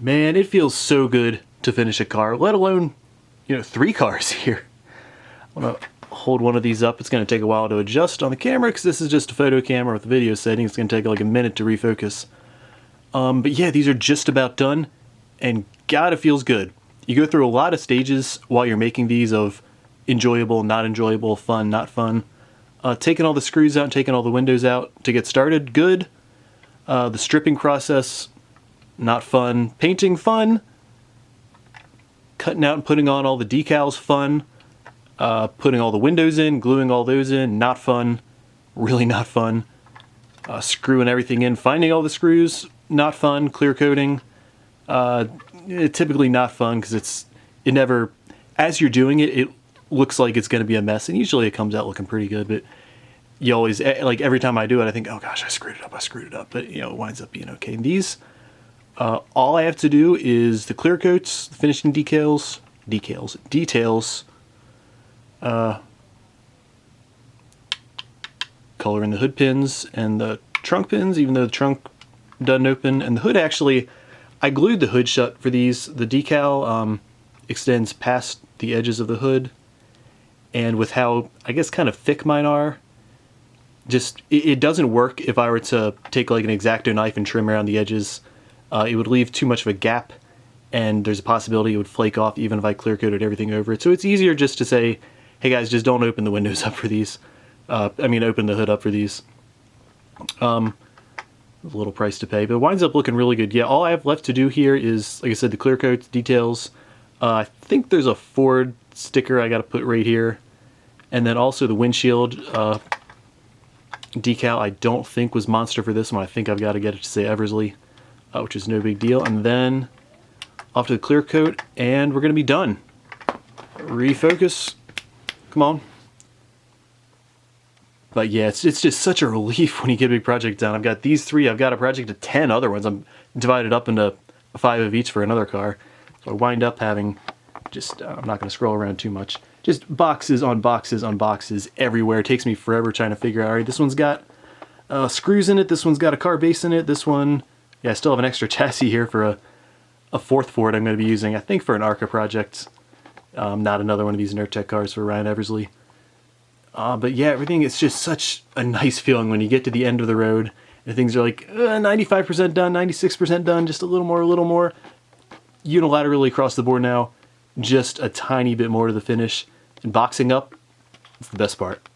Man, it feels so good to finish a car, let alone, 3 cars here. I'm gonna hold one of these up. It's gonna take a while to adjust on the camera because this is just a photo camera with video settings. It's gonna take like a minute to refocus. But yeah, these are just about done, and God, it feels good. You go through a lot of stages while you're making these of enjoyable, not enjoyable, fun, not fun. Taking all the screws out and taking all the windows out to get started, good. The stripping process, not fun. Painting, fun. Cutting out and putting on all the decals, fun. Putting all the windows in, gluing all those in, not fun. Really not fun. Screwing everything in, finding all the screws, not fun. Clear coating, typically not fun because it never, as you're doing it, it looks like it's going to be a mess, and usually it comes out looking pretty good, but you always, like every time I do it, I think, oh gosh, I screwed it up, but it winds up being okay. And these, all I have to do is the clear coats, the finishing details, coloring the hood pins and the trunk pins, even though the trunk doesn't open, and the hood actually, I glued the hood shut for these. The decal extends past the edges of the hood, and with how, I guess, kind of thick mine are, just, it doesn't work if I were to take like an X-Acto knife and trim around the edges. It would leave too much of a gap, and there's a possibility it would flake off even if I clear coated everything over it. So it's easier just to say, hey guys, just don't open the windows up for these. Open the hood up for these. A little price to pay, but it winds up looking really good. Yeah, all I have left to do here is, like I said, the clear coats, details. I think there's a Ford sticker I got to put right here, and then also the windshield decal. I don't think was Monster for this one. I think I've got to get it to say Eversley, which is no big deal. And then off to the clear coat, and we're gonna be done. Refocus. Come on. But yeah, it's just such a relief when you get a big project done. I've got these 3. I've got a project of 10 other ones. I'm divided up into 5 of each for another car. So I wind up having just, I'm not going to scroll around too much, just boxes on boxes on boxes everywhere. It takes me forever trying to figure out, all right, this one's got screws in it. This one's got a car base in it. This one, yeah, I still have an extra chassis here for a 4th Ford I'm going to be using, I think, for an ARCA project. Not another one of these Nerdtech cars for Ryan Eversley. But yeah, everything, it's just such a nice feeling when you get to the end of the road and things are like 95% done, 96% done, just a little more. Unilaterally across the board now, just a tiny bit more to the finish. And boxing up, it's the best part.